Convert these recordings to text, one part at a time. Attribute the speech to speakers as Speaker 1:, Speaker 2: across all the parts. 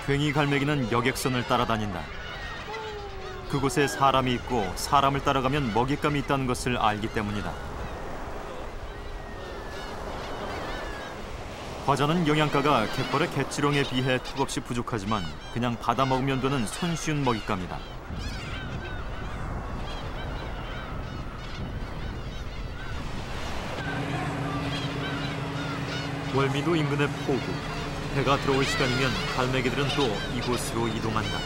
Speaker 1: 괭이 갈매기는 여객선을 따라다닌다. 그곳에 사람이 있고 사람을 따라가면 먹잇감이 있다는 것을 알기 때문이다. 과자는 영양가가 갯벌의 갯지렁에 비해 턱없이 부족하지만 그냥 받아 먹으면 되는 손쉬운 먹잇감이다. 월미도 인근의 포구. 해가 들어올 시간이면 갈매기들은 또 이곳으로 이동한다.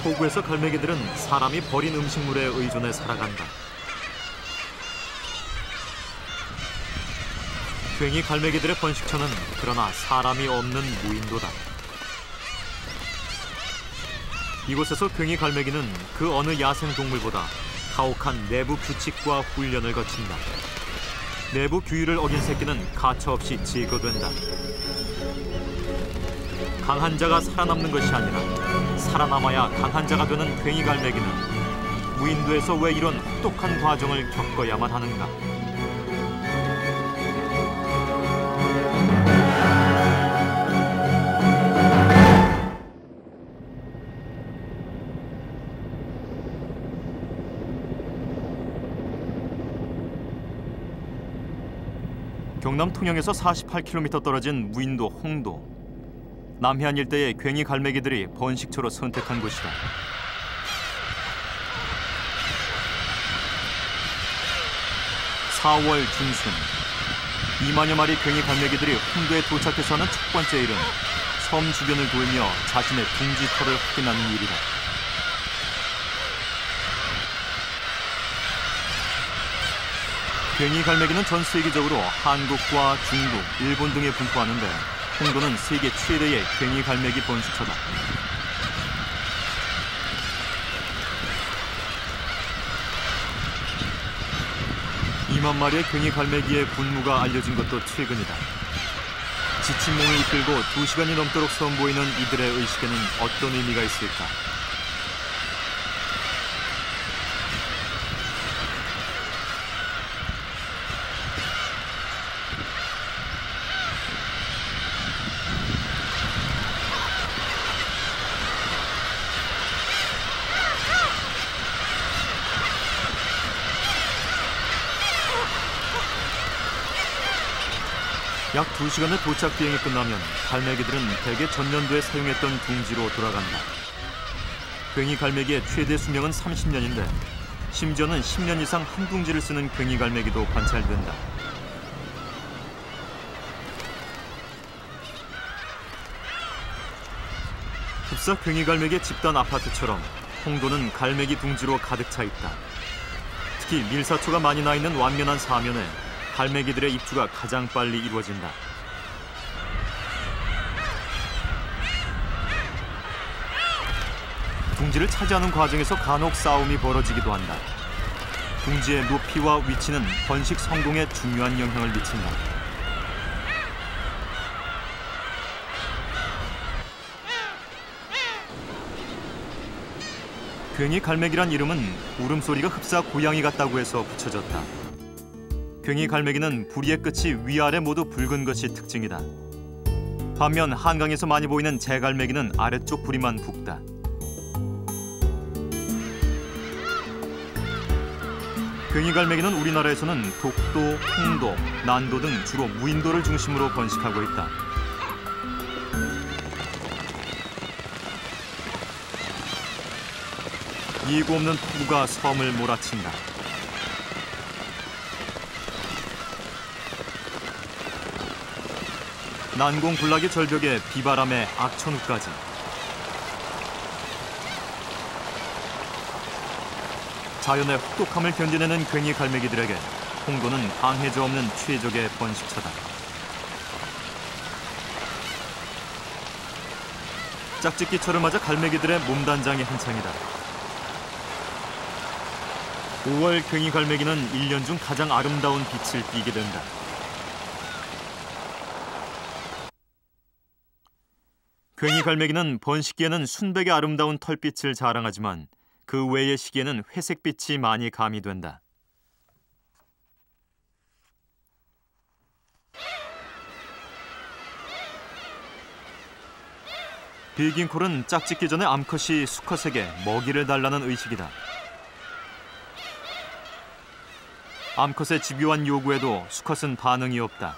Speaker 1: 포구에서 갈매기들은 사람이 버린 음식물에 의존해 살아간다. 괭이 갈매기들의 번식처는 그러나 사람이 없는 무인도다. 이곳에서 괭이 갈매기는 그 어느 야생동물보다 가혹한 내부 규칙과 훈련을 거친다. 내부 규율을 어긴 새끼는 가차없이 제거된다. 강한 자가 살아남는 것이 아니라 살아남아야 강한 자가 되는 괭이 갈매기는 무인도에서 왜 이런 혹독한 과정을 겪어야만 하는가? 경남 통영에서 48km 떨어진 무인도 홍도. 남해안 일대의 괭이 갈매기들이 번식처로 선택한 곳이다. (4월) 중순 2만여 마리 괭이 갈매기들이 홍도에 도착해서 하는 첫 번째 일은 섬 주변을 돌며 자신의 둥지털을 확인하는 일이다. 괭이 갈매기는 전 세계적으로 한국과 중국, 일본 등에 분포하는데 홍도는 세계 최대의 괭이 갈매기 번식처다. (2만 마리의 괭이 갈매기의 분무가 알려진 것도 최근이다. 지친 몸을 이끌고 2시간이 넘도록 선보이는 이들의 의식에는 어떤 의미가 있을까? 약 2시간의 도착 비행이 끝나면 갈매기들은 대개 전년도에 사용했던 둥지로 돌아간다. 괭이 갈매기의 최대 수명은 30년인데 심지어는 10년 이상 한 둥지를 쓰는 괭이 갈매기도 관찰된다. 흡사 괭이 갈매기의 집단 아파트처럼 홍도는 갈매기 둥지로 가득 차 있다. 특히 밀사초가 많이 나 있는 완면한 사면에 갈매기들의 입주가 가장 빨리 이루어진다. 둥지를 차지하는 과정에서 간혹 싸움이 벌어지기도 한다. 둥지의 높이와 위치는 번식 성공에 중요한 영향을 미친다. 괭이 갈매기란 이름은 울음소리가 흡사 고양이 같다고 해서 붙여졌다. 괭이 갈매기는 부리의 끝이 위아래 모두 붉은 것이 특징이다. 반면 한강에서 많이 보이는 재갈매기는 아래쪽 부리만 붉다. 괭이 갈매기는 우리나라에서는 독도, 홍도, 난도 등 주로 무인도를 중심으로 번식하고 있다. 이고 없는 폭우가 섬을 몰아친다. 난공불락의 절벽에 비바람에 악천후까지. 자연의 혹독함을 견뎌내는 괭이 갈매기들에게 홍도는 방해저 없는 최적의 번식처다. 짝짓기철을 맞아 갈매기들의 몸단장이 한창이다. 5월 괭이 갈매기는 1년 중 가장 아름다운 빛을 띠게 된다. 괭이 갈매기는 번식기에는 순백의 아름다운 털빛을 자랑하지만 그 외의 시기에는 회색빛이 많이 가미된다. 비긴콜은 짝짓기 전에 암컷이 수컷에게 먹이를 달라는 의식이다. 암컷의 집요한 요구에도 수컷은 반응이 없다.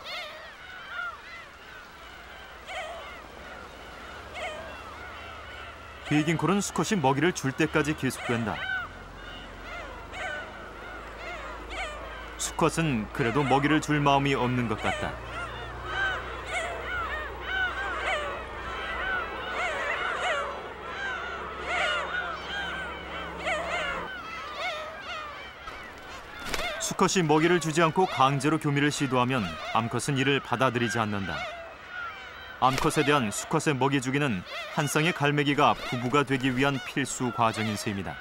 Speaker 1: 비긴콜은 수컷이 먹이를 줄 때까지 계속된다. 수컷은 그래도 먹이를 줄 마음이 없는 것 같다. 수컷이 먹이를 주지 않고 강제로 교미를 시도하면 암컷은 이를 받아들이지 않는다. 암컷에 대한 수컷의 먹이 주기는 한 쌍의 갈매기가 부부가 되기 위한 필수 과정인 셈이다.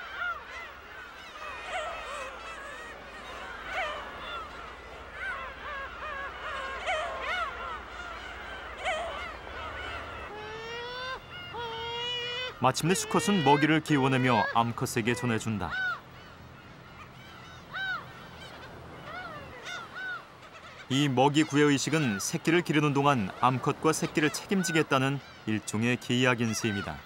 Speaker 1: 마침내 수컷은 먹이를 기워내며 암컷에게 전해준다. 이 먹이 구애의식은 새끼를 기르는 동안 암컷과 새끼를 책임지겠다는 일종의 계약인 셈이다.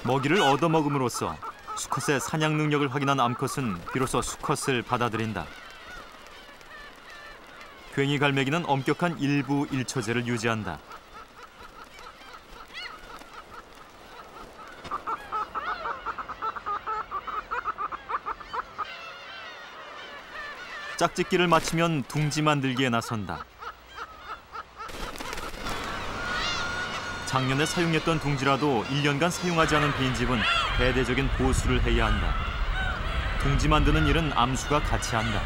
Speaker 1: 먹이를 얻어먹음으로써 수컷의 사냥 능력을 확인한 암컷은 비로소 수컷을 받아들인다. 괭이 갈매기는 엄격한 일부 일처제를 유지한다. 짝짓기를 마치면 둥지 만들기에 나선다. 작년에 사용했던 둥지라도 1년간 사용하지 않은 빈집은 대대적인 보수를 해야 한다. 둥지 만드는 일은 암수가 같이 한다.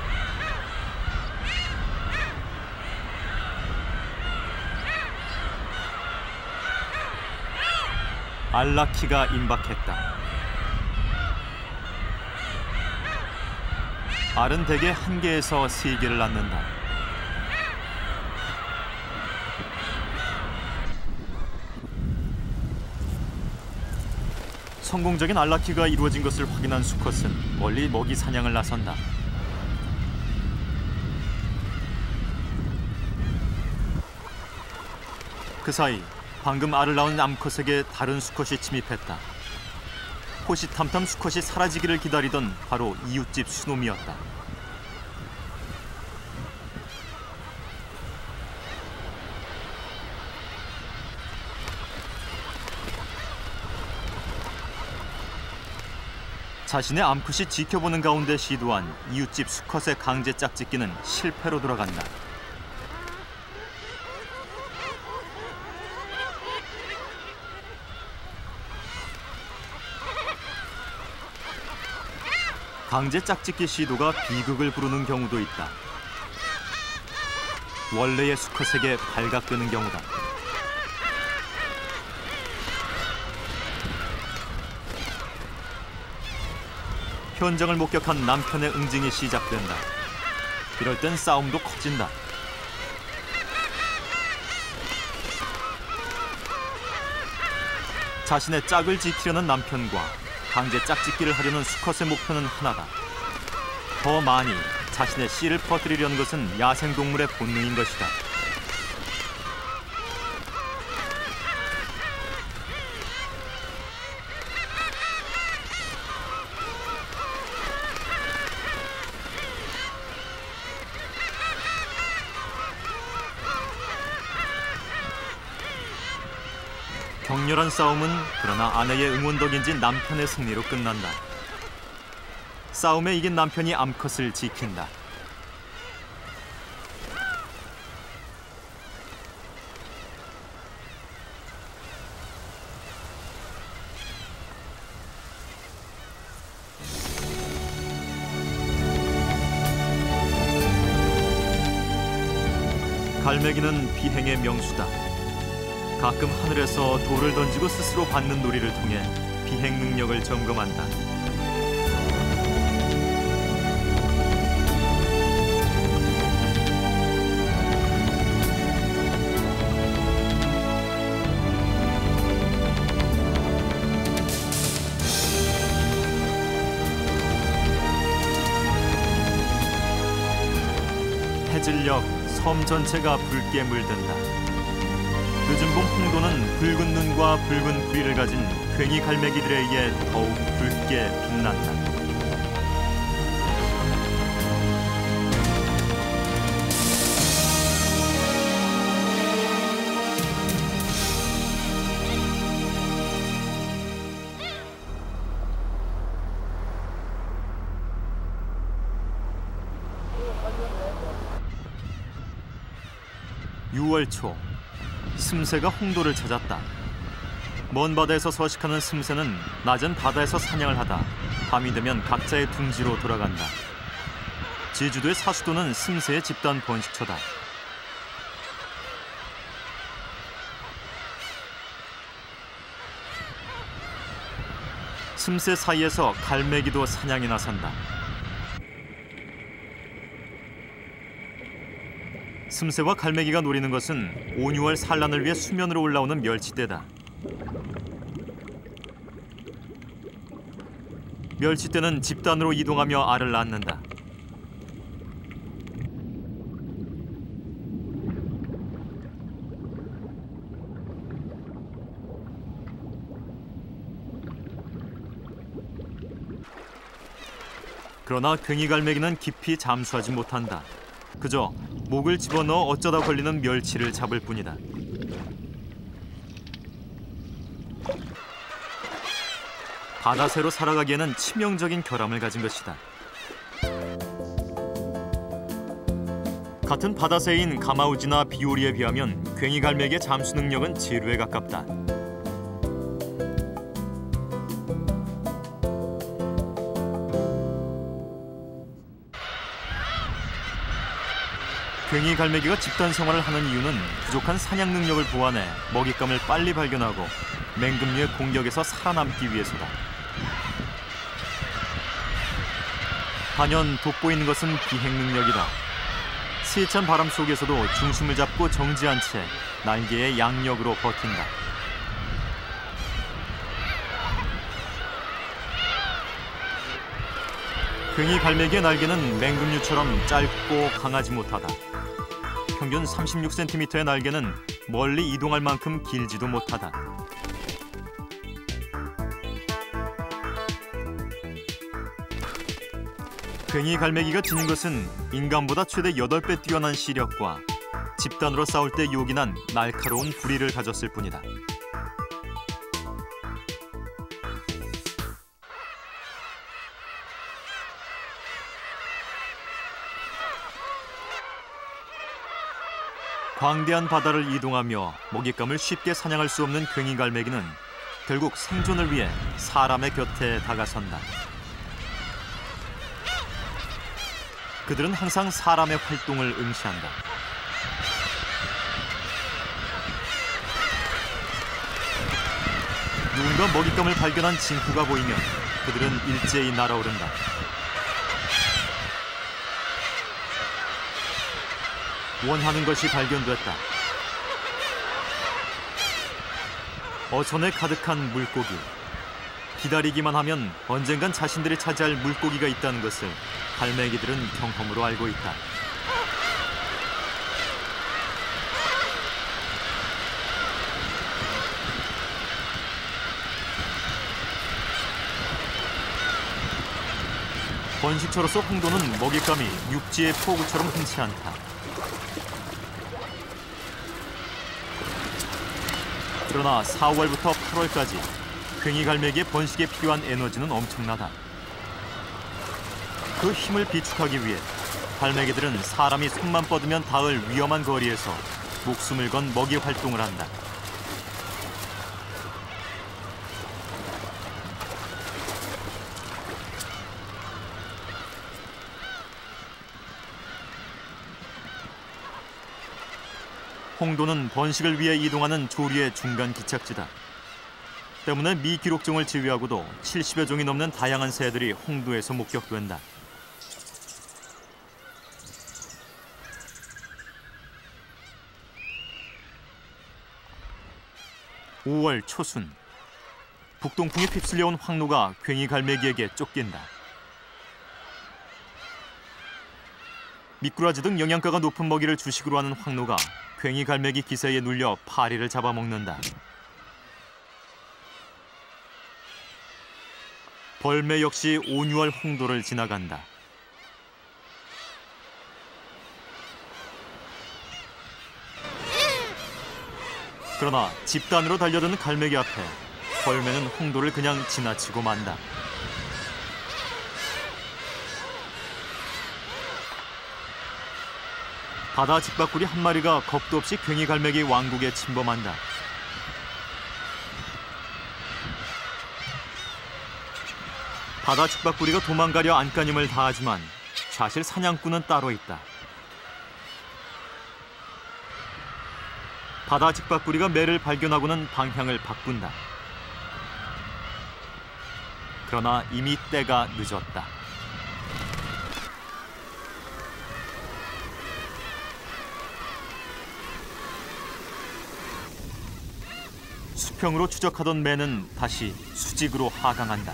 Speaker 1: 알라키가 임박했다. 알은 대개 1개에서 3개를 낳는다. 성공적인 알라키가 이루어진 것을 확인한 수컷은 멀리 먹이 사냥을 나선다. 그 사이 방금 알을 낳은 암컷에게 다른 수컷이 침입했다. 호시탐탐 수컷이 사라지기를 기다리던 바로 이웃집 수놈이었다. 자신의 암컷이 지켜보는 가운데 시도한 이웃집 수컷의 강제 짝짓기는 실패로 돌아간다. 강제 짝짓기 시도가 비극을 부르는 경우도 있다. 원래의 수컷에게 발각되는 경우다. 현장을 목격한 남편의 응징이 시작된다. 이럴 땐 싸움도 커진다. 자신의 짝을 지키려는 남편과 강제 짝짓기를 하려는 수컷의 목표는 하나다. 더 많이 자신의 씨를 퍼뜨리려는 것은 야생동물의 본능인 것이다. 격렬한 싸움은 그러나 아내의 응원 덕인지 남편의 승리로 끝난다. 싸움에 이긴 남편이 암컷을 지킨다. 갈매기는 비행의 명수다. 가끔 하늘에서 돌을 던지고 스스로 받는 놀이를 통해 비행 능력을 점검한다. 해질녘 섬 전체가 붉게 물든다. 늦은 봄 홍도는 붉은 눈과 붉은 부리를 가진 괭이 갈매기들에 의해 더욱 붉게 빛난다. (6월) 초 슴새가 홍도를 찾았다. 먼 바다에서 서식하는 슴새는 낮은 바다에서 사냥을 하다 밤이 되면 각자의 둥지로 돌아간다. 제주도의 사수도는 슴새의 집단 번식처다. 슴새 사이에서 갈매기도 사냥에 나선다. 슴새와 갈매기가 노리는 것은 온, 6월 산란을 위해 수면으로 올라오는 멸치떼다. 멸치떼는 집단으로 이동하며 알을 낳는다. 그러나 괭이 갈매기는 깊이 잠수하지 못한다. 그저 목을 집어넣어 어쩌다 걸리는 멸치를 잡을 뿐이다. 바다새로 살아가기에는 치명적인 결함을 가진 것이다. 같은 바다새인 가마우지나 비오리에 비하면 괭이 갈매기의 잠수 능력은 제로에 가깝다. 괭이 갈매기가 집단 생활을 하는 이유는 부족한 사냥 능력을 보완해 먹잇감을 빨리 발견하고 맹금류의 공격에서 살아남기 위해서다. 단연 돋보이는 것은 비행 능력이다. 세찬 바람 속에서도 중심을 잡고 정지한 채 날개의 양력으로 버틴다. 괭이 갈매기의 날개는 맹금류처럼 짧고 강하지 못하다. 평균 36cm의 날개는 멀리 이동할 만큼 길지도 못하다. 괭이 갈매기가 지닌 것은 인간보다 최대 8배 뛰어난 시력과 집단으로 싸울 때 요긴한 날카로운 부리를 가졌을 뿐이다. 광대한 바다를 이동하며 먹잇감을 쉽게 사냥할 수 없는 괭이 갈매기는 결국 생존을 위해 사람의 곁에 다가선다. 그들은 항상 사람의 활동을 응시한다. 누군가 먹잇감을 발견한 징후가 보이면 그들은 일제히 날아오른다. 원하는 것이 발견됐다. 어선에 가득한 물고기. 기다리기만 하면 언젠간 자신들이 차지할 물고기가 있다는 것을 갈매기들은 경험으로 알고 있다. 번식처로서 홍도는 먹잇감이 육지의 폭우처럼 흔치 않다. 그러나 4월부터 8월까지 괭이 갈매기의 번식에 필요한 에너지는 엄청나다. 그 힘을 비축하기 위해 갈매기들은 사람이 손만 뻗으면 닿을 위험한 거리에서 목숨을 건 먹이 활동을 한다. 홍도는 번식을 위해 이동하는 조류의 중간 기착지다. 때문에 미기록종을 제외하고도 70여 종이 넘는 다양한 새들이 홍도에서 목격된다. (5월) 초순, 북동풍이 휩쓸려온 황로가 괭이 갈매기에게 쫓긴다. 미꾸라지 등 영양가가 높은 먹이를 주식으로 하는 황노가 괭이 갈매기 기세에 눌려 파리를 잡아먹는다. 벌매 역시 온유할 홍도를 지나간다. 그러나 집단으로 달려드는 갈매기 앞에 벌매는 홍도를 그냥 지나치고 만다. 바다 직박구리 한 마리가 겁도 없이 괭이 갈매기 왕국에 침범한다. 바다 직박구리가 도망가려 안간힘을 다하지만 사실 사냥꾼은 따로 있다. 바다 직박구리가 매를 발견하고는 방향을 바꾼다. 그러나 이미 때가 늦었다. 수평으로 추적하던 매는 다시 수직으로 하강한다.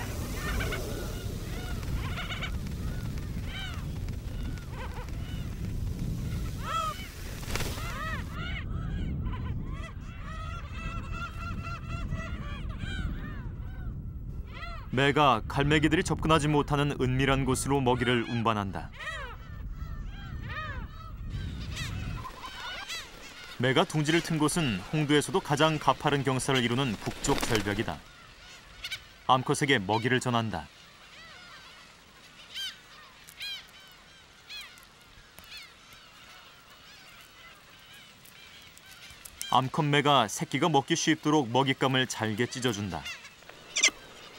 Speaker 1: 매가 갈매기들이 접근하지 못하는 은밀한 곳으로 먹이를 운반한다. 매가 둥지를 튼 곳은 홍도에서도 가장 가파른 경사를 이루는 북쪽 절벽이다. 암컷에게 먹이를 전한다. 암컷 매가 새끼가 먹기 쉽도록 먹잇감을 잘게 찢어준다.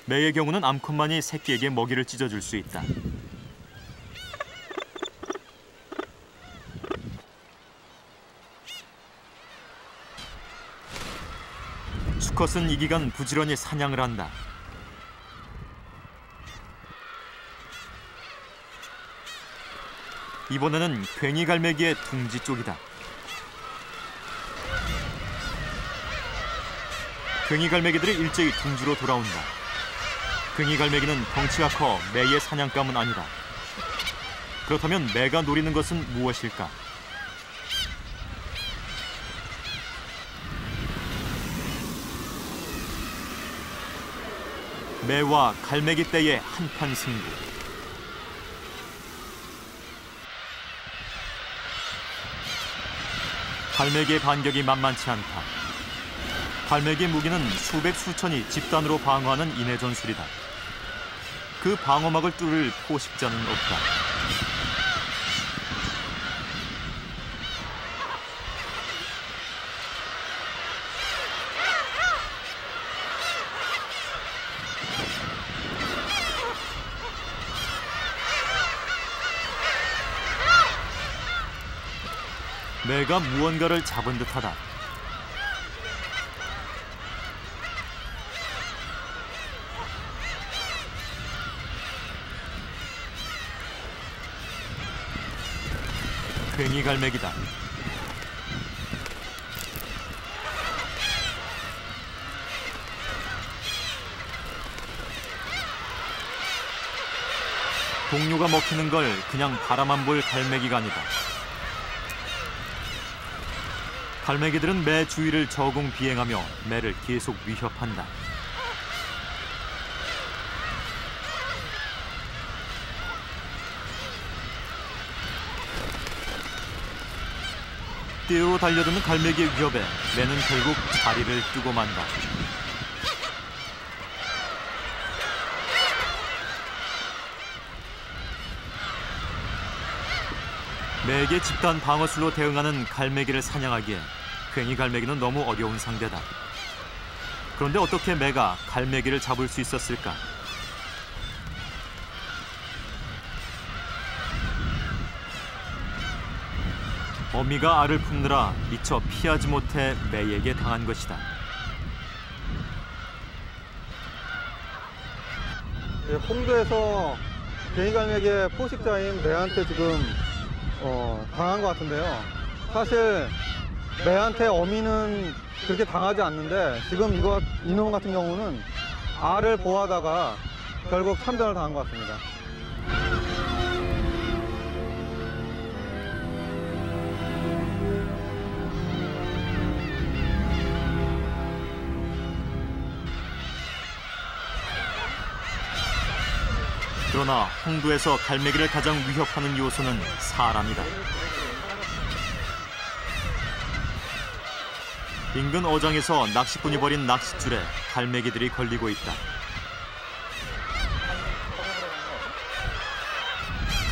Speaker 1: 매의 경우는 암컷만이 새끼에게 먹이를 찢어줄 수 있다. 수컷은 이 기간 부지런히 사냥을 한다. 이번에는 괭이 갈매기의 둥지 쪽이다. 괭이 갈매기들이 일제히 둥지로 돌아온다. 괭이 갈매기는 덩치가 커 매의 사냥감은 아니다. 그렇다면 매가 노리는 것은 무엇일까? 매와 갈매기 떼의 한판 승부. 갈매기의 반격이 만만치 않다. 갈매기의 무기는 수백 수천이 집단으로 방어하는 인해 전술이다. 그 방어막을 뚫을 포식자는 없다. 매가 무언가를 잡은 듯하다. 괭이 갈매기다. 동료가 먹히는 걸 그냥 바라만 볼 갈매기가 아니다. 갈매기들은 매 주위를 저공 비행하며 매를 계속 위협한다. 뛰어로 달려드는 갈매기의 위협에 매는 결국 자리를 뜨고 만다. 매에게 집단 방어술로 대응하는 갈매기를 사냥하기에 괭이 갈매기는 너무 어려운 상대다. 그런데 어떻게 매가 갈매기를 잡을 수 있었을까? 어미가 알을 품느라 미처 피하지 못해 매에게 당한 것이다.
Speaker 2: 홍도에서 괭이 갈매기의 포식자인 매한테 지금 당한 것 같은데요. 사실 매한테 어미는 그렇게 당하지 않는데 지금 이놈 같은 경우는 알을 보호하다가 결국 참전을 당한 것 같습니다.
Speaker 1: 그러나 홍도에서 갈매기를 가장 위협하는 요소는 사람이다. 인근 어장에서 낚시꾼이 버린 낚싯줄에 갈매기들이 걸리고 있다.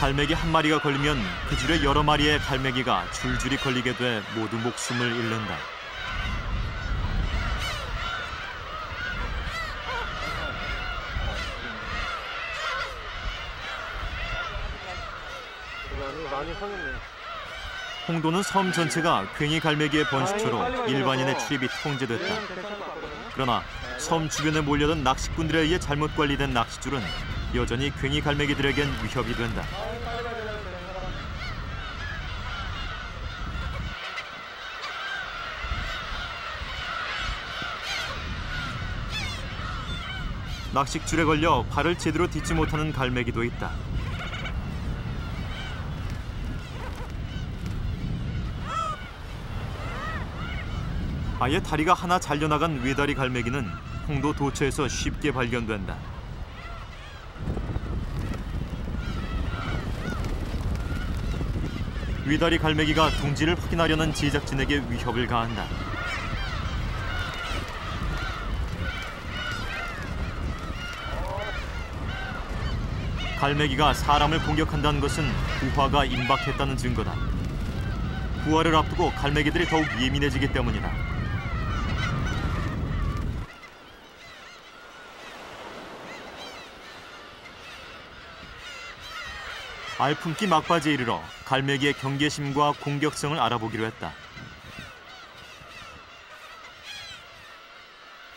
Speaker 1: 갈매기 한 마리가 걸리면 그 줄에 여러 마리의 갈매기가 줄줄이 걸리게 돼 모두 목숨을 잃는다. 홍도는 섬 전체가 괭이 갈매기의 번식처로 일반인의 출입이 통제됐다. 그러나 섬 주변에 몰려든 낚시꾼들에 의해 잘못 관리된 낚싯줄은 여전히 괭이 갈매기들에겐 위협이 된다. 낚싯줄에 걸려 발을 제대로 딛지 못하는 갈매기도 있다. 아예 다리가 하나 잘려나간 외다리 갈매기는 홍도 도처에서 쉽게 발견된다. 위다리 갈매기가 둥지를 확인하려는 제작진에게 위협을 가한다. 갈매기가 사람을 공격한다는 것은 부화가 임박했다는 증거다. 부화를 앞두고 갈매기들이 더욱 예민해지기 때문이다. 알품기 막바지에 이르러 갈매기의 경계심과 공격성을 알아보기로 했다.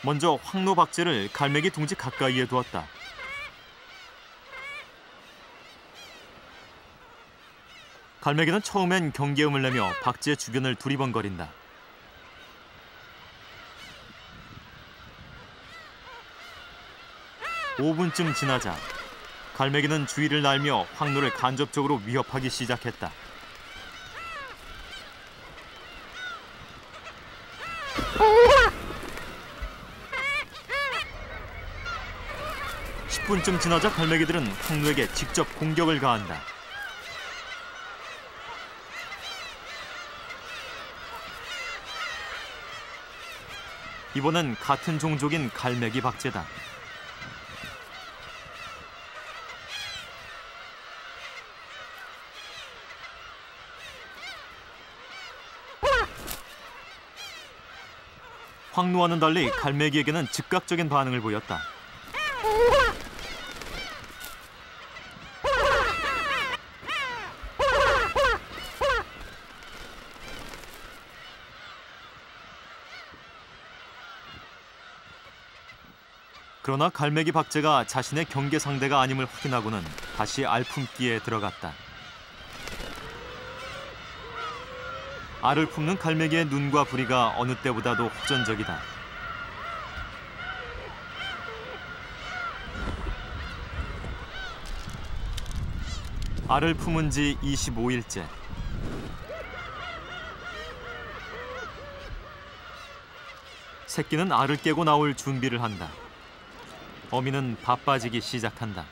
Speaker 1: 먼저 황로 박제를 갈매기 둥지 가까이에 두었다. 갈매기는 처음엔 경계음을 내며 박제 주변을 두리번거린다. (5분쯤) 지나자 갈매기는 주위를 날며 황로를 간접적으로 위협하기 시작했다. (10분쯤) 지나자 갈매기들은 황로에게 직접 공격을 가한다. 이번엔 같은 종족인 갈매기 박제다. 황로와는 달리 갈매기에게는 즉각적인 반응을 보였다. 그러나 갈매기 박제가 자신의 경계 상대가 아님을 확인하고는 다시 알품기에 들어갔다. 알을 품는 갈매기의 눈과 부리가 어느 때보다도 호전적이다. 알을 품은 지 25일째. 새끼는 알을 깨고 나올 준비를 한다. 어미는 바빠지기 시작한다.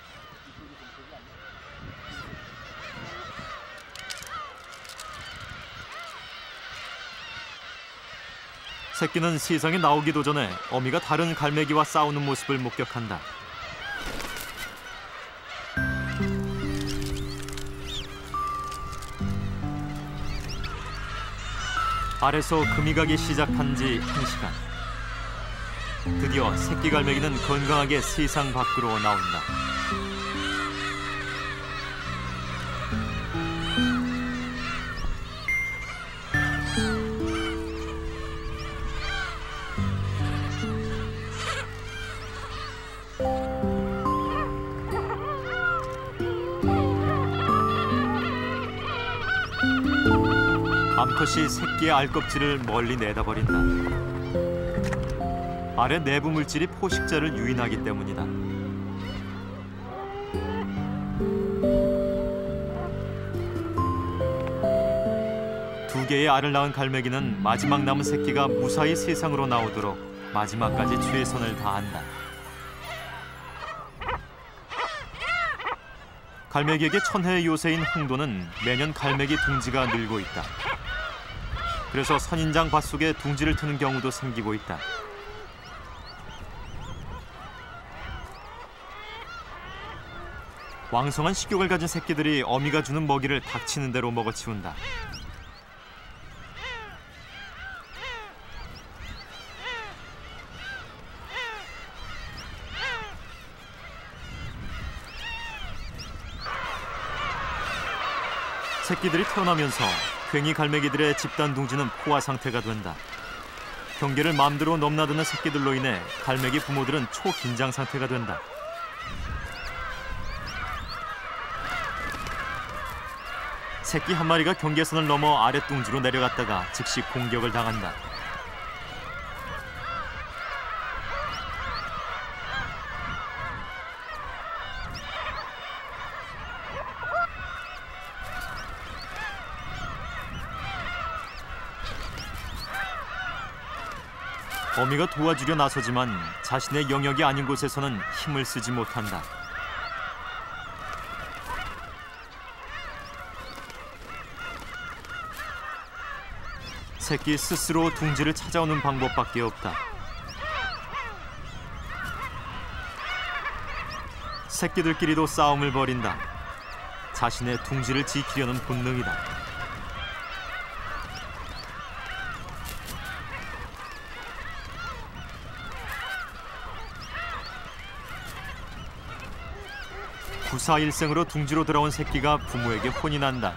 Speaker 1: 새끼는 세상에 나오기도 전에 어미가 다른 갈매기와 싸우는 모습을 목격한다. 알에서 금이 가기 시작한 지 1시간. 드디어 새끼 갈매기는 건강하게 세상 밖으로 나온다. 암컷이 새끼의 알껍질을 멀리 내다버린다. 알의 내부 물질이 포식자를 유인하기 때문이다. 두 개의 알을 낳은 갈매기는 마지막 남은 새끼가 무사히 세상으로 나오도록 마지막까지 최선을 다한다. 갈매기에게 천혜의 요새인 홍도는 매년 갈매기 둥지가 늘고 있다. 그래서 선인장 밭속에 둥지를 트는 경우도 생기고 있다. 왕성한 식욕을 가진 새끼들이 어미가 주는 먹이를 닥치는 대로 먹어치운다. 새끼들이 태어나면서 괭이 갈매기들의 집단 둥지는 포화 상태가 된다. 경계를 마음대로 넘나드는 새끼들로 인해 갈매기 부모들은 초긴장 상태가 된다. 새끼 한 마리가 경계선을 넘어 아랫둥지로 내려갔다가 즉시 공격을 당한다. 어미가 도와주려 나서지만 자신의 영역이 아닌 곳에서는 힘을 쓰지 못한다. 새끼 스스로 둥지를 찾아오는 방법밖에 없다. 새끼들끼리도 싸움을 벌인다. 자신의 둥지를 지키려는 본능이다. 구사일생으로 둥지로 들어온 새끼가 부모에게 혼이 난다.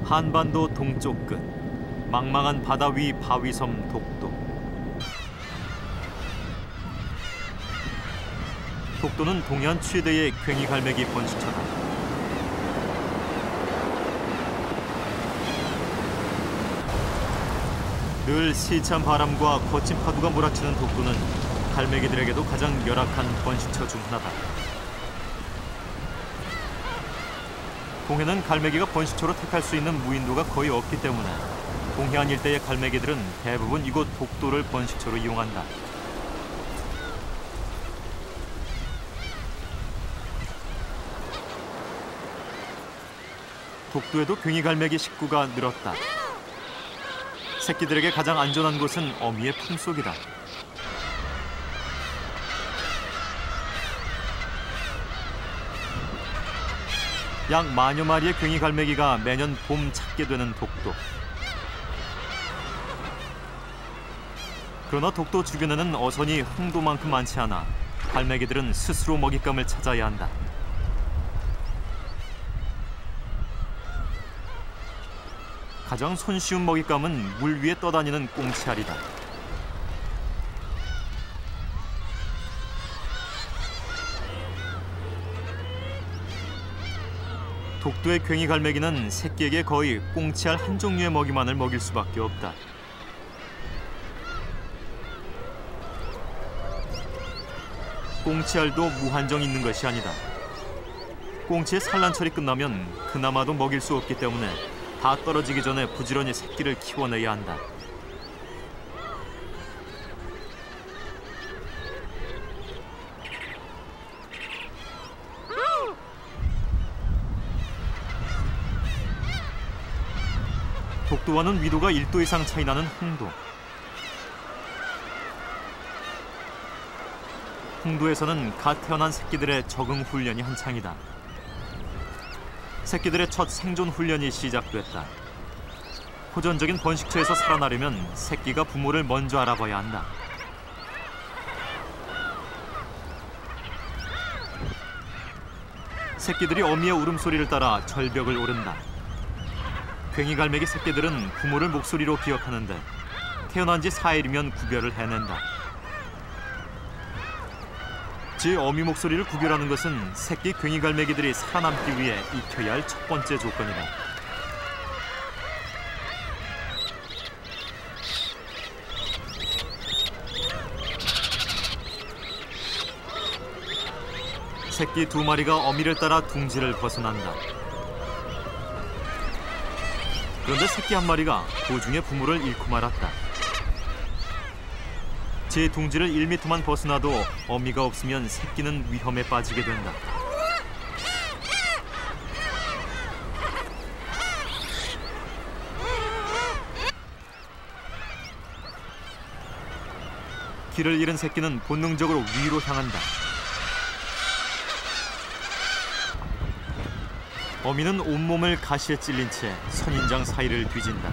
Speaker 1: 한반도 동쪽 끝, 망망한 바다 위 바위섬 독도. 독도는 동해안 최대의 괭이 갈매기 번식처다. 늘 세찬 바람과 거친 파도가 몰아치는 독도는 갈매기들에게도 가장 열악한 번식처 중 하나다. 동해는 갈매기가 번식처로 택할 수 있는 무인도가 거의 없기 때문에 동해안 일대의 갈매기들은 대부분 이곳 독도를 번식처로 이용한다. 독도에도 괭이 갈매기 식구가 늘었다. 새끼들에게 가장 안전한 곳은 어미의 품속이다. 약 만여 마리의 괭이 갈매기가 매년 봄 찾게 되는 독도. 그러나 독도 주변에는 어선이 홍도만큼 많지 않아 갈매기들은 스스로 먹잇감을 찾아야 한다. 가장 손쉬운 먹잇감은 물 위에 떠다니는 꽁치알이다. 독도의 괭이 갈매기는 새끼에게 거의 꽁치알 한 종류의 먹이만을 먹일 수밖에 없다. 꽁치알도 무한정 있는 것이 아니다. 꽁치의 산란철이 끝나면 그나마도 먹일 수 없기 때문에 다 떨어지기 전에 부지런히 새끼를 키워내야 한다. 독도와는 위도가 1도 이상 차이 나는 홍도. 홍도에서는 갓 태어난 새끼들의 적응 훈련이 한창이다. 새끼들의 첫 생존 훈련이 시작됐다. 호전적인 번식처에서 살아나려면 새끼가 부모를 먼저 알아봐야 한다. 새끼들이 어미의 울음소리를 따라 절벽을 오른다. 괭이 갈매기 새끼들은 부모를 목소리로 기억하는데 태어난 지 4일이면 구별을 해낸다. 제 어미 목소리를 구별하는 것은 새끼 괭이 갈매기들이 살아남기 위해 익혀야 할 첫 번째 조건이다. 새끼 2마리가 어미를 따라 둥지를 벗어난다. 그런데 새끼 1마리가 도중에 부모를 잃고 말았다. 제 둥지를 1m만 벗어나도 어미가 없으면 새끼는 위험에 빠지게 된다. 길을 잃은 새끼는 본능적으로 위로 향한다. 어미는 온몸을 가시에 찔린 채 선인장 사이를 뒤진다.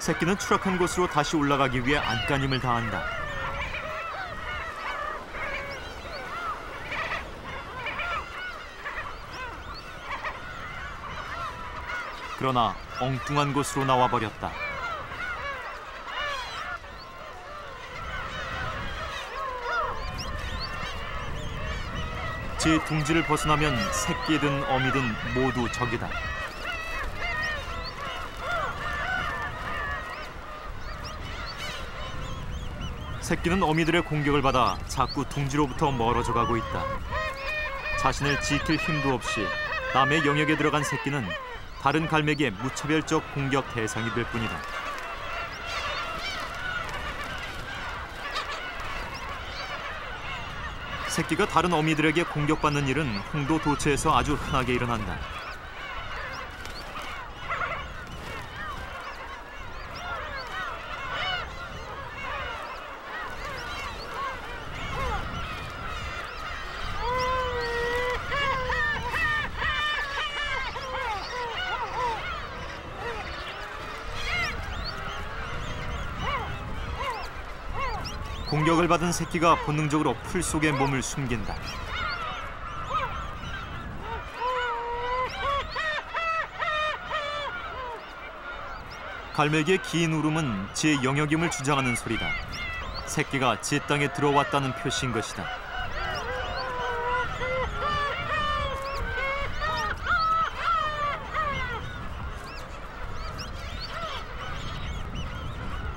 Speaker 1: 새끼는 추락한 곳으로 다시 올라가기 위해 안간힘을 다한다. 그러나 엉뚱한 곳으로 나와버렸다. 제 둥지를 벗어나면 새끼든 어미든 모두 적이다. 새끼는 어미들의 공격을 받아 자꾸 둥지로부터 멀어져 가고 있다. 자신을 지킬 힘도 없이 남의 영역에 들어간 새끼는 다른 갈매기의 무차별적 공격 대상이 될 뿐이다. 새끼가 다른 어미들에게 공격받는 일은 홍도 도처에서 아주 흔하게 일어난다. 공격을 받은 새끼가 본능적으로 풀 속에 몸을 숨긴다. 갈매기의 긴 울음은 제 영역임을 주장하는 소리다. 새끼가 제 땅에 들어왔다는 표시인 것이다.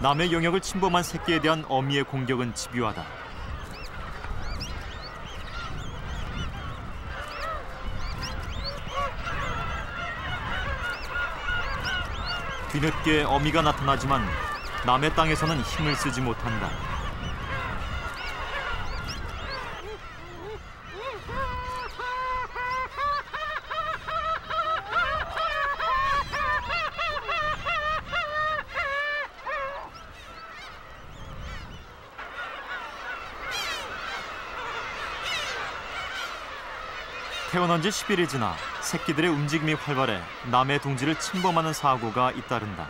Speaker 1: 남의 영역을 침범한 새끼에 대한 어미의 공격은 집요하다. 뒤늦게 어미가 나타나지만 남의 땅에서는 힘을 쓰지 못한다. 태어난 지 10일이 지나 새끼들의 움직임이 활발해 남의 둥지를 침범하는 사고가 잇따른다.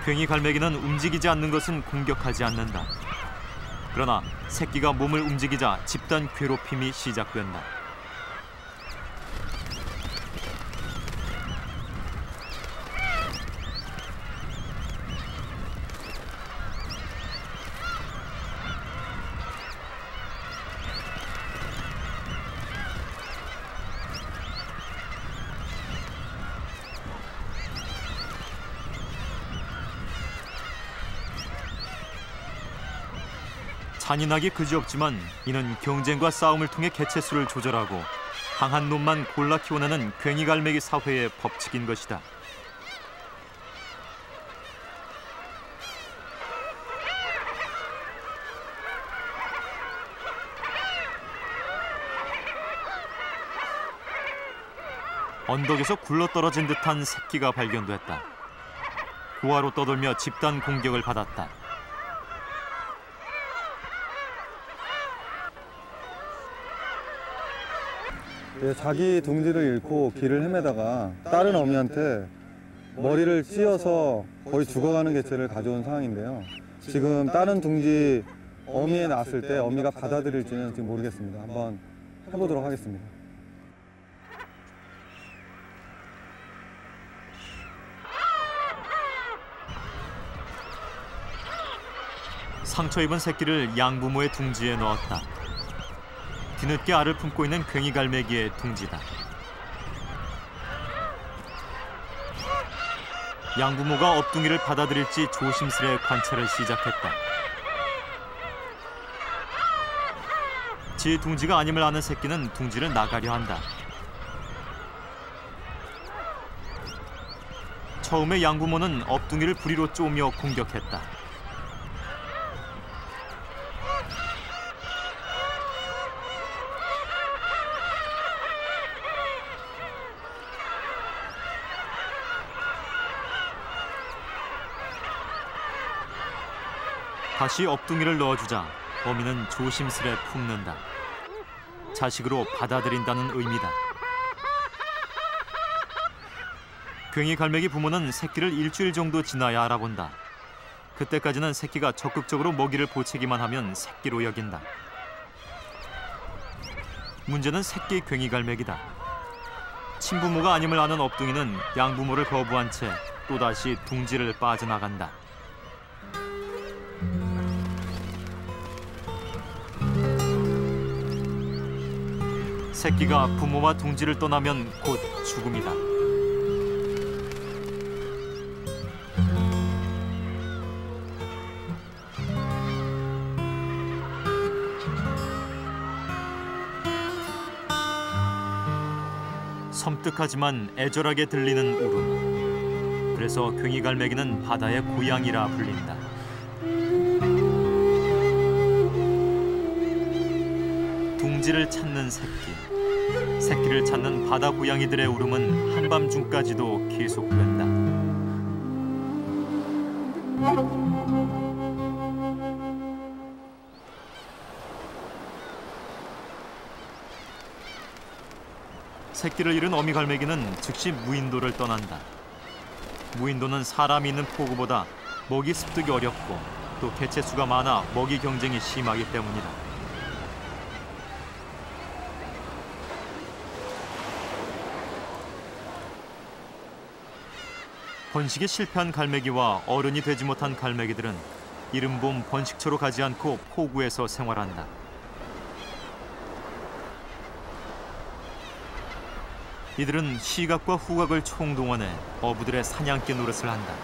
Speaker 1: 괭이 갈매기는 움직이지 않는 것은 공격하지 않는다. 그러나 새끼가 몸을 움직이자 집단 괴롭힘이 시작된다. 잔인하기 그지없지만 이는 경쟁과 싸움을 통해 개체수를 조절하고 강한 놈만 골라 키워내는 괭이 갈매기 사회의 법칙인 것이다. 언덕에서 굴러떨어진 듯한 새끼가 발견됐다. 고아로 떠돌며 집단 공격을 받았다.
Speaker 2: 자기 둥지를 잃고 길을 헤매다가 다른 어미한테 머리를 찧어서 거의 죽어가는 개체를 가져온 상황인데요. 지금 다른 둥지 어미에 낳았을 때 어미가 받아들일지는 지금 모르겠습니다. 한번 해보도록 하겠습니다.
Speaker 1: 상처 입은 새끼를 양부모의 둥지에 넣었다. 뒤늦게 알을 품고 있는 괭이 갈매기의 둥지다. 양부모가 업둥이를 받아들일지 조심스레 관찰을 시작했다. 지 둥지가 아님을 아는 새끼는 둥지를 나가려 한다. 처음에 양부모는 업둥이를 부리로 쪼며 공격했다. 다시 업둥이를 넣어주자 어미는 조심스레 품는다. 자식으로 받아들인다는 의미다. 괭이 갈매기 부모는 새끼를 일주일 정도 지나야 알아본다. 그때까지는 새끼가 적극적으로 먹이를 보채기만 하면 새끼로 여긴다. 문제는 새끼 괭이 갈매기다. 친부모가 아님을 아는 업둥이는 양부모를 거부한 채 또다시 둥지를 빠져나간다. 새끼가 부모와 둥지를 떠나면 곧 죽음이다. 섬뜩하지만 애절하게 들리는 울음. 그래서 괭이 갈매기는 바다의 고향이라 불린다. 둥지를 찾는 새끼. 새끼를 찾는 바다 고양이들의 울음은 한밤중까지도 계속된다. 새끼를 잃은 어미 갈매기는 즉시 무인도를 떠난다. 무인도는 사람이 있는 포구보다 먹이 습득이 어렵고 또 개체수가 많아 먹이 경쟁이 심하기 때문이다. 번식에 실패한 갈매기와 어른이 되지 못한 갈매기들은 이른봄 번식처로 가지 않고 포구에서 생활한다. 이들은 시각과 후각을 총동원해 어부들의 사냥개 노릇을 한다.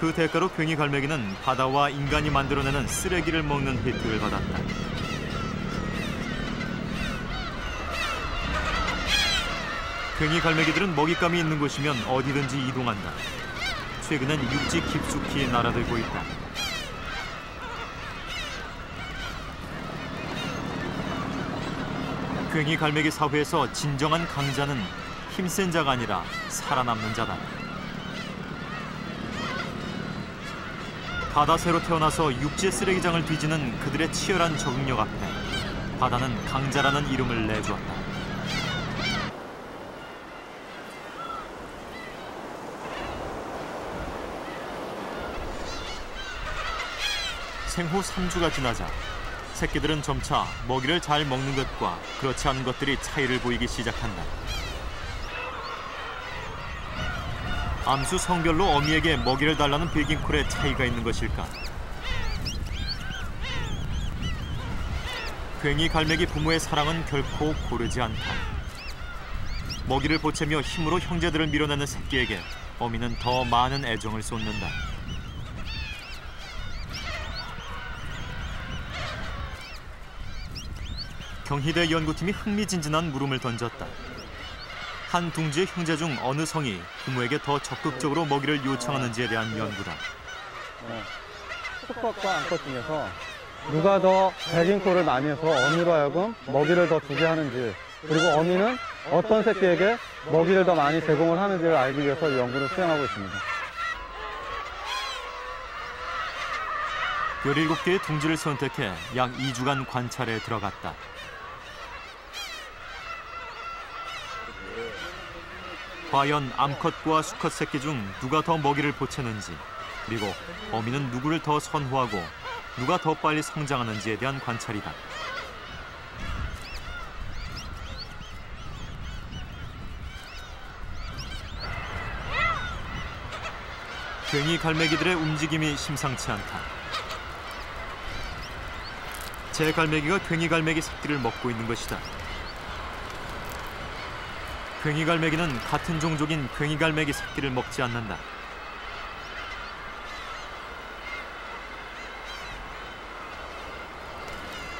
Speaker 1: 그 대가로 괭이 갈매기는 바다와 인간이 만들어내는 쓰레기를 먹는 혜택을 받았다. 괭이 갈매기들은 먹잇감이 있는 곳이면 어디든지 이동한다. 최근엔 육지 깊숙이 날아들고 있다. 괭이 갈매기 사회에서 진정한 강자는 힘센 자가 아니라 살아남는 자다. 바다새로 태어나서 육지의 쓰레기장을 뒤지는 그들의 치열한 적응력 앞에 바다는 강자라는 이름을 내주었다. 생후 3주가 지나자 새끼들은 점차 먹이를 잘 먹는 것과 그렇지 않은 것들이 차이를 보이기 시작한다. 암수 성별로 어미에게 먹이를 달라는 베깅콜에 차이가 있는 것일까? 괭이 갈매기 부모의 사랑은 결코 고르지 않다. 먹이를 보채며 힘으로 형제들을 밀어내는 새끼에게 어미는 더 많은 애정을 쏟는다. 경희대 연구팀이 흥미진진한 물음을 던졌다. 한 둥지의 형제 중 어느 성이 부모에게 더 적극적으로 먹이를 요청하는지에 대한 연구다.
Speaker 2: 수컷과 암컷 중에서 누가 더 베깅콜을 많이 해서 어미로 하여금 먹이를 더 주게 하는지, 그리고 어미는 어떤 새끼에게 먹이를 더 많이 제공을 하는지를 알기 위해서 이 연구를 수행하고 있습니다.
Speaker 1: 17개의 둥지를 선택해 약 2주간 관찰에 들어갔다. 과연 암컷과 수컷 새끼 중 누가 더 먹이를 보채는지, 그리고 어미는 누구를 더 선호하고 누가 더 빨리 성장하는지에 대한 관찰이다. 괭이 갈매기들의 움직임이 심상치 않다. 제 갈매기가 괭이 갈매기 새끼를 먹고 있는 것이다. 괭이 갈매기는 같은 종족인 괭이 갈매기 새끼를 먹지 않는다.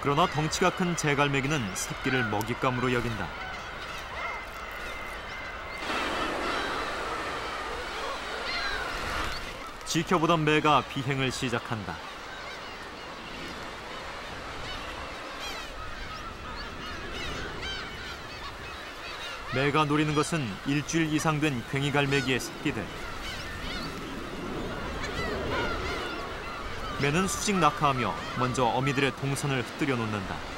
Speaker 1: 그러나 덩치가 큰 제 갈매기는 새끼를 먹잇감으로 여긴다. 지켜보던 매가 비행을 시작한다. 매가 노리는 것은 일주일 이상 된 괭이갈매기의 새끼들. 매는 수직 낙하하며 먼저 어미들의 동선을 흩뜨려 놓는다.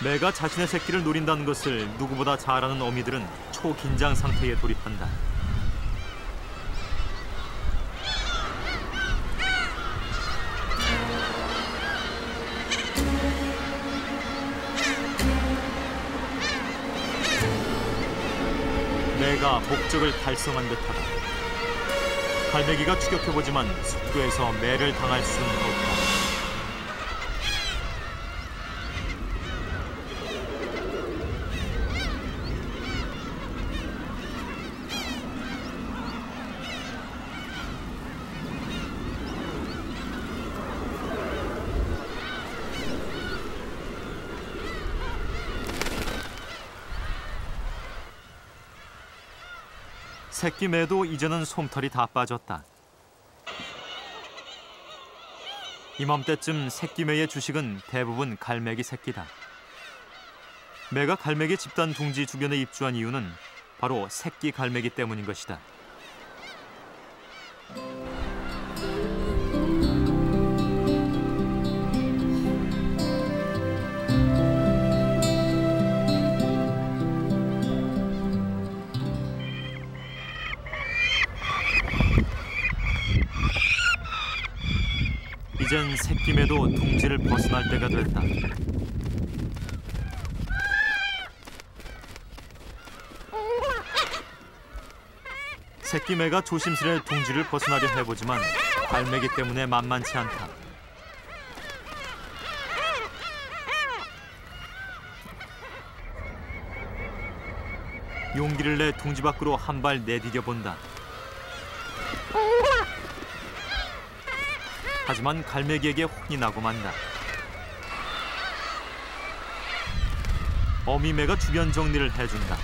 Speaker 1: 매가 자신의 새끼를 노린다는 것을 누구보다 잘 아는 어미들은 초긴장 상태에 돌입한다. 매가 목적을 달성한 듯하다. 갈매기가 추격해보지만 속도에서 매를 당할 수는 없다. 새끼 매도 이제는 솜털이 다 빠졌다. 이맘때쯤 새끼 매의 주식은 대부분 갈매기 새끼다. 매가 갈매기 집단 둥지 주변에 입주한 이유는 바로 새끼 갈매기 때문인 것이다. 이젠 새끼 매도 둥지를 벗어날 때가 됐다. 새끼 매가 조심스레 둥지를 벗어나려 해보지만 갈매기 때문에 만만치 않다. 용기를 내 둥지 밖으로 한 발 내디뎌 본다. 하지만 갈매기에게 혼이 나고 만다. 어미매가 주변 정리를 해준다.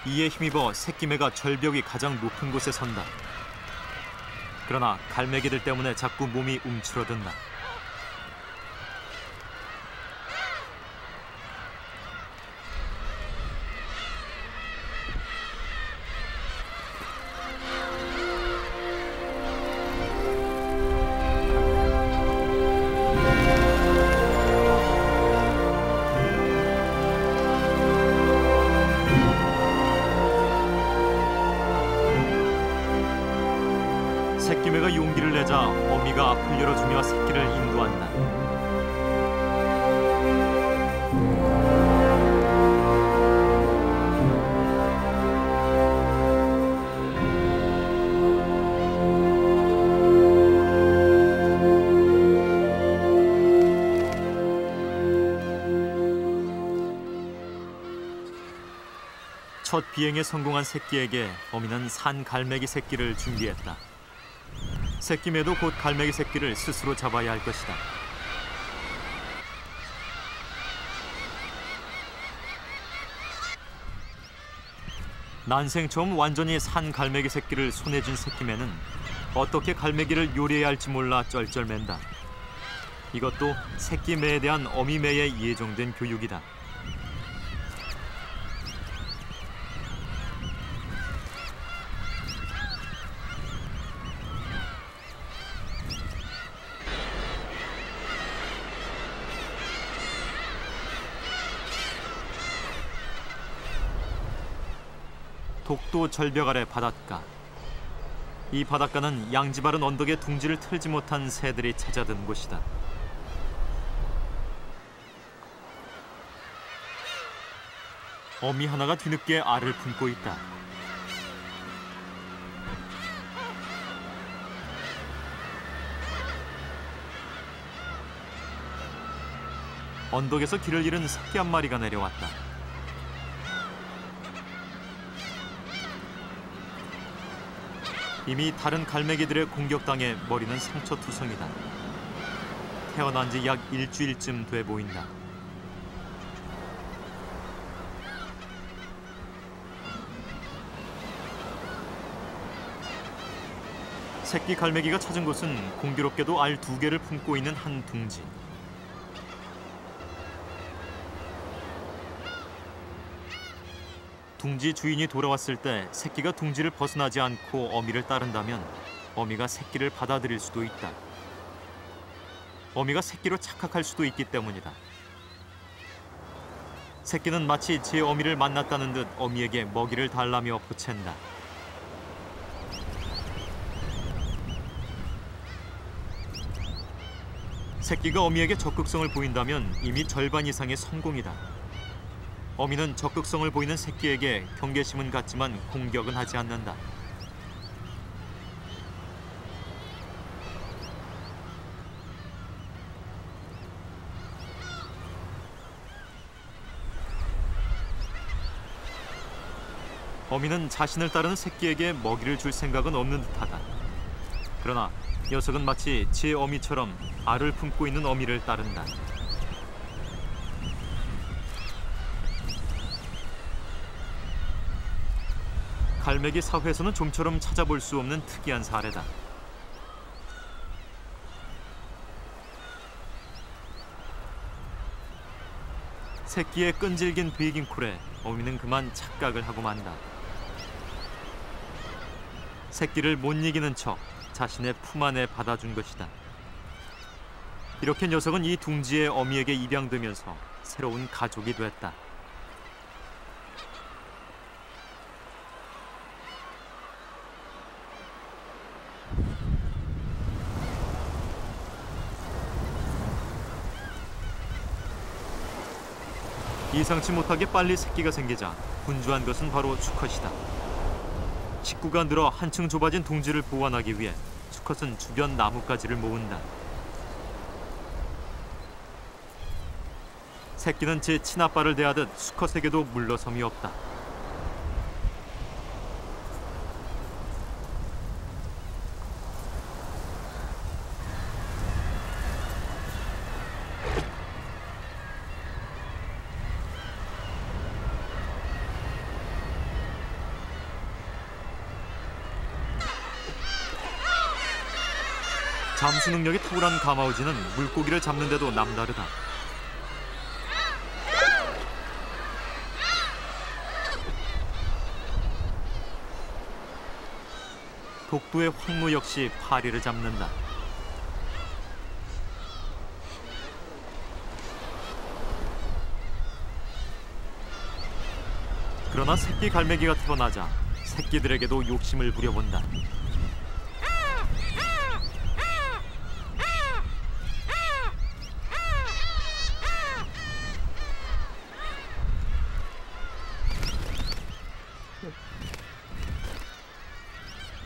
Speaker 1: 이에 힘입어 새끼매가 절벽이 가장 높은 곳에 선다. 그러나 갈매기들 때문에 자꾸 몸이 움츠러든다. 새끼매가 용기를 내자 어미가 앞을 열어주며 새끼를 인도한다. 첫 비행에 성공한 새끼에게 어미는 산 갈매기 새끼를 준비했다. 새끼매도 곧 갈매기 새끼를 스스로 잡아야 할 것이다. 난생 처음 완전히 산 갈매기 새끼를 손에 쥔 새끼매는 어떻게 갈매기를 요리해야 할지 몰라 쩔쩔맨다. 이것도 새끼매에 대한 어미매의 예정된 교육이다. 독도 절벽 아래 바닷가. 이 바닷가는 양지바른 언덕에 둥지를 틀지 못한 새들이 찾아든 곳이다. 어미 하나가 뒤늦게 알을 품고 있다. 언덕에서 길을 잃은 새끼 한 마리가 내려왔다. 이미 다른 갈매기들의 공격당해 머리는 상처투성이다. 태어난 지 약 일주일쯤 돼 보인다. 새끼 갈매기가 찾은 곳은 공교롭게도 알 2개를 품고 있는 한 둥지. 둥지 주인이 돌아왔을 때 새끼가 둥지를 벗어나지 않고 어미를 따른다면 어미가 새끼를 받아들일 수도 있다. 어미가 새끼로 착각할 수도 있기 때문이다. 새끼는 마치 제 어미를 만났다는 듯 어미에게 먹이를 달라며 보챈다. 새끼가 어미에게 적극성을 보인다면 이미 절반 이상의 성공이다. 어미는 적극성을 보이는 새끼에게 경계심은 갖지만 공격은 하지 않는다. 어미는 자신을 따르는 새끼에게 먹이를 줄 생각은 없는 듯하다. 그러나 녀석은 마치 제 어미처럼 알을 품고 있는 어미를 따른다. 갈매기 사회에서는 좀처럼 찾아볼 수 없는 특이한 사례다. 새끼의 끈질긴 베이깅 콜에 어미는 그만 착각을 하고 만다. 새끼를 못 이기는 척 자신의 품 안에 받아준 것이다. 이렇게 녀석은 이 둥지의 어미에게 입양되면서 새로운 가족이 됐다. 예상치 못하게 빨리 새끼가 생기자 분주한 것은 바로 수컷이다. 식구가 늘어 한층 좁아진 둥지를 보완하기 위해 수컷은 주변 나뭇가지를 모은다. 새끼는 제 친아빠를 대하듯 수컷에게도 물러섬이 없다. 잠수 능력이 탁월한 가마우지는 물고기를 잡는데도 남다르다. 독도의 황무 역시 파리를 잡는다. 그러나 새끼 갈매기가 태어나자 새끼들에게도 욕심을 부려본다.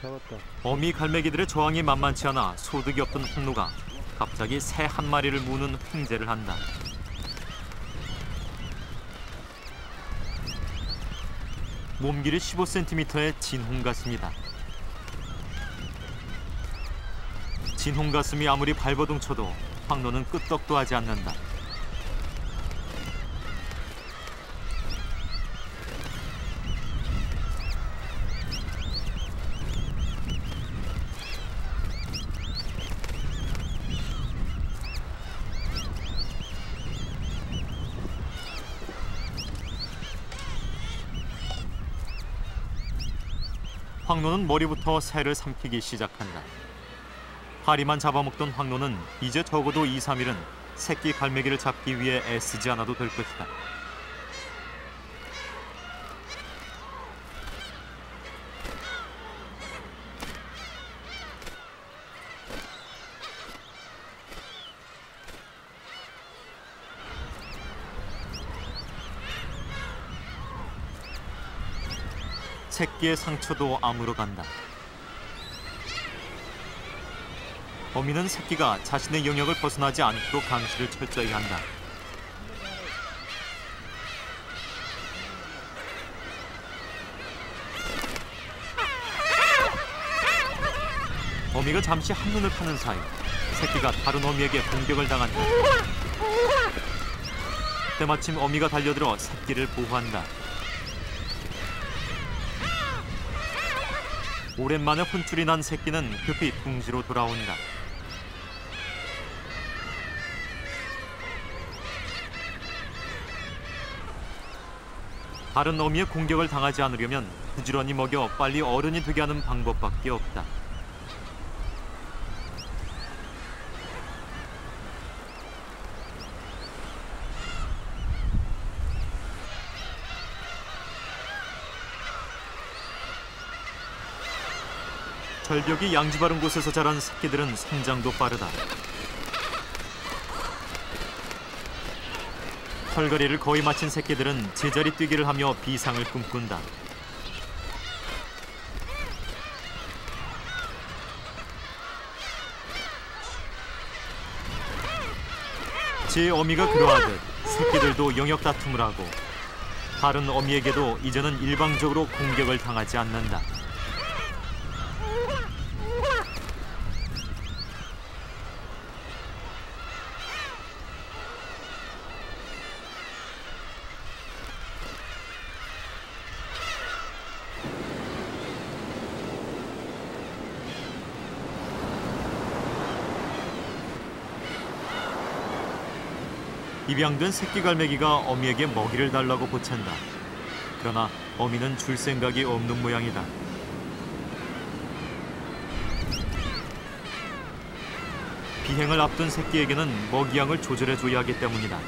Speaker 2: 잡았다.
Speaker 1: 어미 갈매기들의 저항이 만만치 않아 소득이 없던 황노가 갑자기 새 한 마리를 무는 횡재를 한다. 몸길이 15cm의 진홍가슴이다. 진홍가슴이 아무리 발버둥 쳐도 황노는 끄떡도 하지 않는다. 황노는 머리부터 새를 삼키기 시작한다. 파리만 잡아먹던 황노는 이제 적어도 2, 3일은 새끼 갈매기를 잡기 위해 애쓰지 않아도 될 것이다. 새끼의 상처도 아물어 간다. 어미는 새끼가 자신의 영역을 벗어나지 않도록 감시를 철저히 한다. 어미가 잠시 한눈을 파는 사이 새끼가 다른 어미에게 공격을 당한다. 때마침 어미가 달려들어 새끼를 보호한다. 오랜만에 혼쭐이 난 새끼는 급히 둥지로 돌아온다. 다른 어미의 공격을 당하지 않으려면 부지런히 먹여 빨리 어른이 되게 하는 방법밖에 없다. 절벽이 양지 바른 곳에서 자란 새끼들은 성장도 빠르다. 털거리를 거의 마친 새끼들은 제자리 뛰기를 하며 비상을 꿈꾼다. 제 어미가 그러하듯 새끼들도 영역 다툼을 하고 다른 어미에게도 이제는 일방적으로 공격을 당하지 않는다. 입양된 새끼 갈매기가 어미에게 먹이를 달라고 보챈다. 그러나 어미는 줄 생각이 없는 모양이다. 비행을 앞둔 새끼에게는 먹이양을 조절해줘야 하기 때문이다.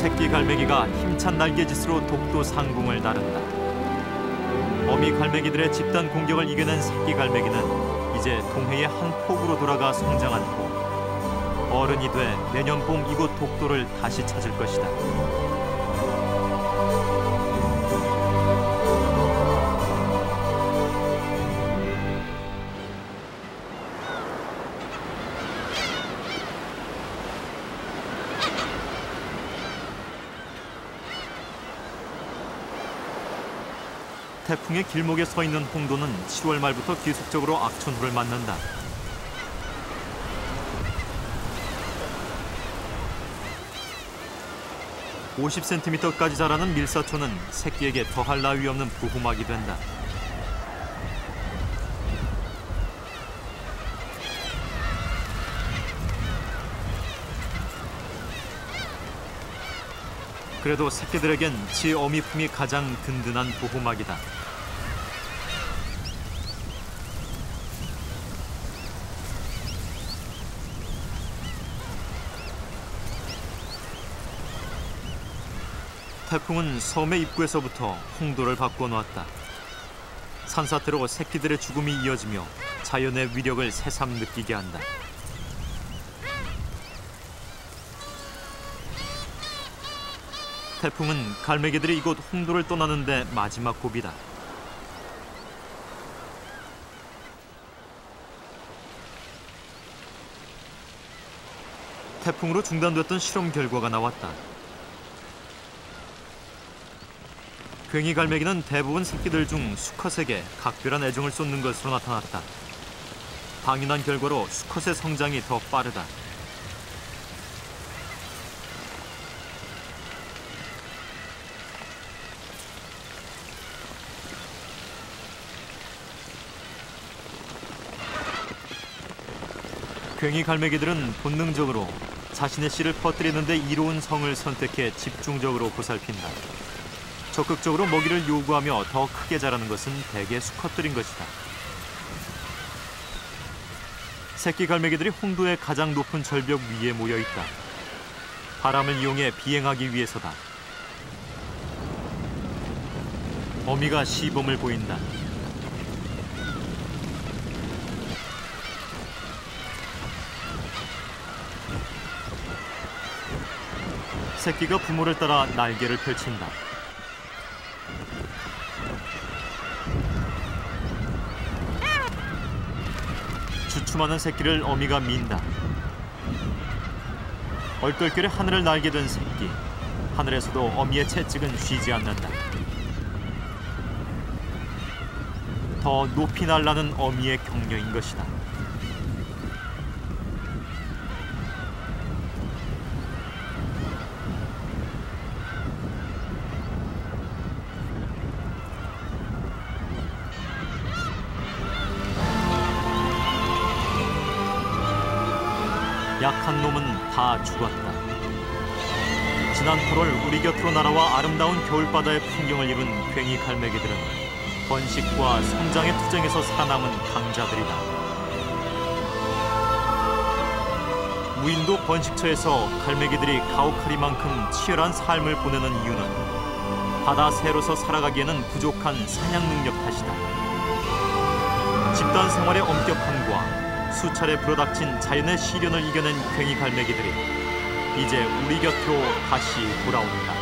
Speaker 1: 새끼 갈매기가 힘찬 날개짓으로 독도 상공을 나른다. 어미 갈매기들의 집단 공격을 이겨낸 새끼 갈매기는 이제 동해의 한 폭으로 돌아가 성장한 후 어른이 돼 내년 봄 이곳 독도를 다시 찾을 것이다. 태풍의 길목에 서 있는 홍도는 7월 말부터 계속적으로 악천후를 맞는다. (50cm까지) 자라는 밀사초는 새끼에게 더할 나위 없는 보호막이 된다. 그래도 새끼들에겐 지 어미 품이 가장 든든한 보호막이다. 태풍은 섬의 입구에서부터 홍도를 바꿔놓았다. 산사태로 새끼들의 죽음이 이어지며 자연의 위력을 새삼 느끼게 한다. 태풍은 갈매기들이 이곳 홍도를 떠나는데 마지막 고비다. 태풍으로 중단됐던 실험 결과가 나왔다. 괭이 갈매기는 대부분 새끼들 중 수컷에게 각별한 애정을 쏟는 것으로 나타났다. 당연한 결과로 수컷의 성장이 더 빠르다. 괭이 갈매기들은 본능적으로 자신의 씨를 퍼뜨리는 데 이로운 성을 선택해 집중적으로 보살핀다. 적극적으로 먹이를 요구하며 더 크게 자라는 것은 대개 수컷들인 것이다. 새끼 갈매기들이 홍도의 가장 높은 절벽 위에 모여 있다. 바람을 이용해 비행하기 위해서다. 어미가 시범을 보인다. 새끼가 부모를 따라 날개를 펼친다. 수많은 새끼를 어미가 민다. 얼떨결에 하늘을 날게 된 새끼. 하늘에서도 어미의 채찍은 쉬지 않는다. 더 높이 날라는 어미의 격려인 것이다. 약한 놈은 다 죽었다. 지난 8월 우리 곁으로 날아와 아름다운 겨울바다의 풍경을 이룬 괭이 갈매기들은 번식과 성장의 투쟁에서 살아남은 강자들이다. 무인도 번식처에서 갈매기들이 가오카리만큼 치열한 삶을 보내는 이유는 바다 새로서 살아가기에는 부족한 사냥 능력 탓이다. 집단 생활의 엄격함과 수차례 불어닥친 자연의 시련을 이겨낸 괭이 갈매기들이 이제 우리 곁으로 다시 돌아온다.